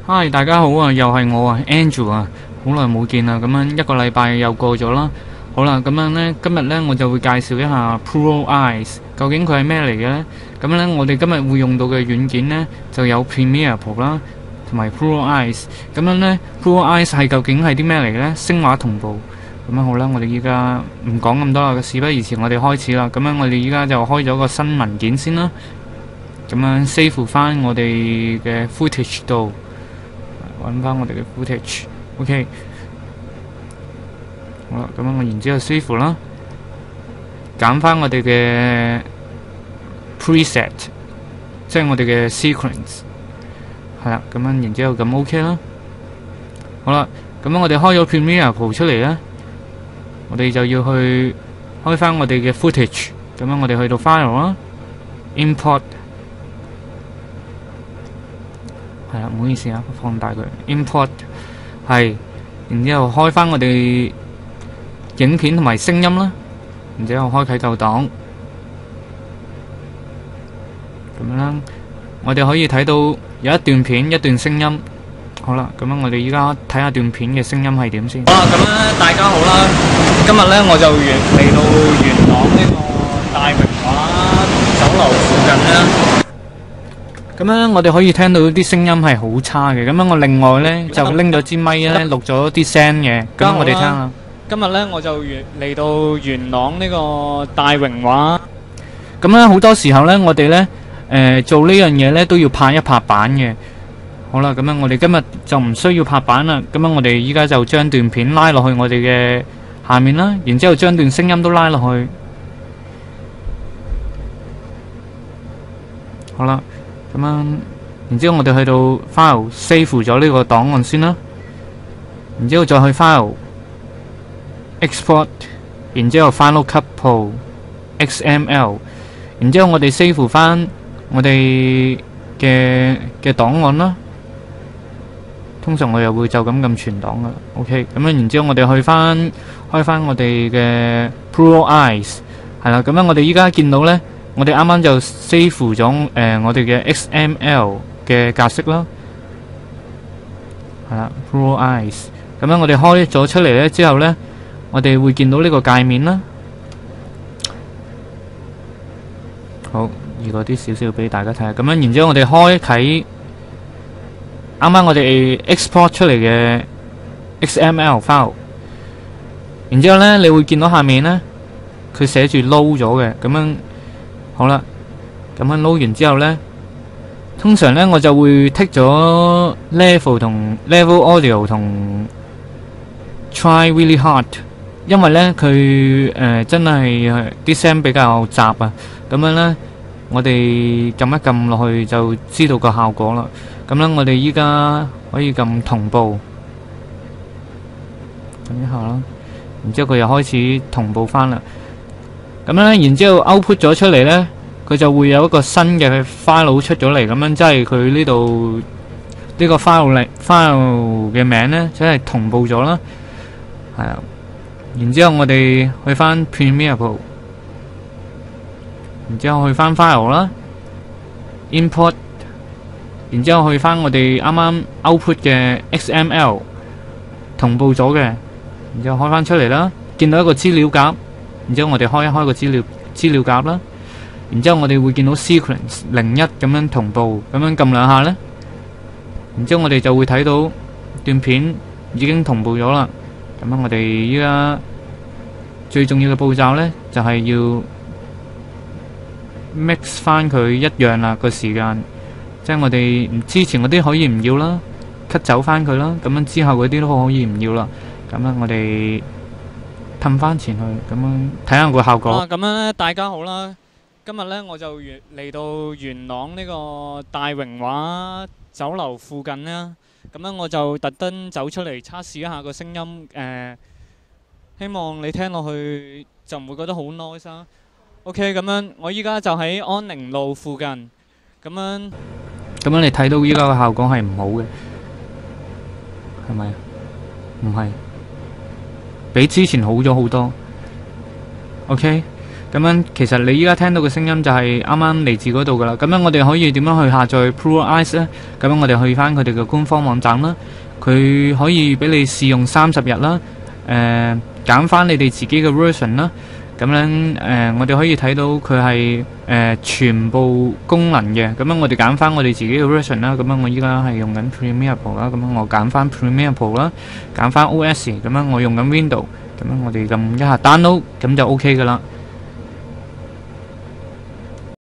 Hi，大家好啊，又係我啊，Andrew 啊，好耐冇見啦，咁樣一個禮拜又過咗啦。好啦，咁樣呢，今日呢，我就會介紹一下 Pro Eyes，究竟佢係咩嚟嘅呢？咁呢，我哋今日會用到嘅軟件呢，就有 Premiere Pro 啦，同埋 Pro Eyes。咁樣呢 Pro Eyes 係究竟係啲咩嚟嘅呢？聲畫同步。咁樣好啦，我哋依家唔講咁多啦，事不宜遲，我哋開始啦。咁樣我哋依家就開咗個新文件先啦。咁樣 save 翻我哋嘅 footage 度。揾翻我哋嘅 footage，OK，好啦，咁樣我然之後 save 啦，揀翻我哋嘅 preset， 即係我哋嘅 sequence， 係啦，咁樣然之後咁 OK 啦。好啦，咁樣我哋開咗 Premiere Pro 出嚟咧，我哋就要去開翻我哋嘅 footage， 咁樣我哋去到 file 啦 ，import。係啦，唔好意思啊，放大佢 import 係，然之後開翻我哋影片同埋聲音啦，然之後開啟舊檔，咁樣啦，我哋可以睇到有一段片一段聲音。好啦，咁樣我哋依家睇下段片嘅聲音係點先。好啦，咁樣大家好啦，今日咧我就嚟到元朗呢個大榮華酒樓附近啦。咁樣我哋可以聽到啲聲音係好差嘅，咁樣我另外呢，就拎咗支咪咧錄咗啲聲嘅，咁我哋聽下。今日呢，我就嚟到元朗呢個大榮華。咁咧好多時候呢，我哋呢，做呢樣嘢呢都要拍一拍板嘅。好啦，咁樣我哋今日就唔需要拍板啦，咁樣我哋依家就將段片拉落去我哋嘅下面啦，然之後將段聲音都拉落去。好啦。咁樣，然之後我哋去到 file save 咗呢個檔案先啦，然之後再去 file export， 然之後 Final Cut Pro XML， 然之後我哋 save 翻我哋嘅檔案啦。通常我又會就咁撳存檔噶啦 ，OK。咁樣然之後我哋去翻開翻我哋嘅 Pro Eyes， 係啦。咁樣我哋依家見到呢。我哋啱啱就 save 咗我哋嘅 XML 嘅格式啦，係啦 Pro Eyes。咁樣我哋開咗出嚟咧之後咧，我哋會見到呢個界面啦。好，移過啲少少俾大家睇下。咁樣然之後我哋開啟啱啱我哋 export 出嚟嘅 XML file， 然之後咧你會見到下面咧佢寫住 load 咗嘅，咁樣。好啦，咁樣撈完之後呢，通常呢我就會剔咗 level audio 同 try really hard， 因為呢佢真係啲聲比較雜啊，咁樣呢我哋撳一撳落去就知道個效果啦。咁呢我哋依家可以撳同步，等一下啦，然之後佢又開始同步翻啦。咁咧，然之後 output 咗出嚟呢，佢就會有一個新嘅 file 出咗嚟，咁樣即係佢呢度呢個 file 嘅名呢，即係同步咗啦，係啊。然之後我哋去翻 Premiere Pro， 然之後去翻 file 啦 ，import， 然之後去翻我哋啱啱 output 嘅 XML 同步咗嘅，然之後開翻出嚟啦，見到一個資料夾。然之後我哋開一開個資料夾啦，然之後我哋會見到 sequence 01咁樣同步，咁樣撳兩下呢，然之後我哋就會睇到段片已經同步咗啦。咁樣我哋依家最重要嘅步驟呢，就係要 mix 翻佢一樣啦個時間，即係我哋之前嗰啲可以唔要啦 ，cut 走翻佢啦，咁樣之後嗰啲都可以唔要啦。咁樣我哋褪翻前去，咁樣睇下個效果。咁樣咧，大家好啦，今日咧我就嚟到元朗呢個大榮華酒樓附近啦。咁樣我就特登走出嚟測試一下個聲音，希望你聽落去就唔會覺得好 noise 啦。OK， 咁樣我依家就喺安寧路附近，咁樣你睇到依家個效果係唔好嘅，係咪？唔係。比之前好咗好多 ，OK，咁樣其實你依家聽到嘅聲音就係啱啱嚟自嗰度噶啦。咁樣我哋可以點樣去下載 ProEyes 呢？咁樣我哋去翻佢哋嘅官方網站啦，佢可以俾你試用30日啦。揀翻你哋自己嘅 version 啦。咁樣我哋可以睇到佢係全部功能嘅。咁樣我哋揀翻我哋自己嘅 version 啦。咁樣我依家係用緊 Premiere Pro 啦。咁樣我揀翻 Premiere Pro 啦，揀翻 OS。咁樣我用緊 Windows。咁樣我哋撳一下 download，咁就 OK 噶啦。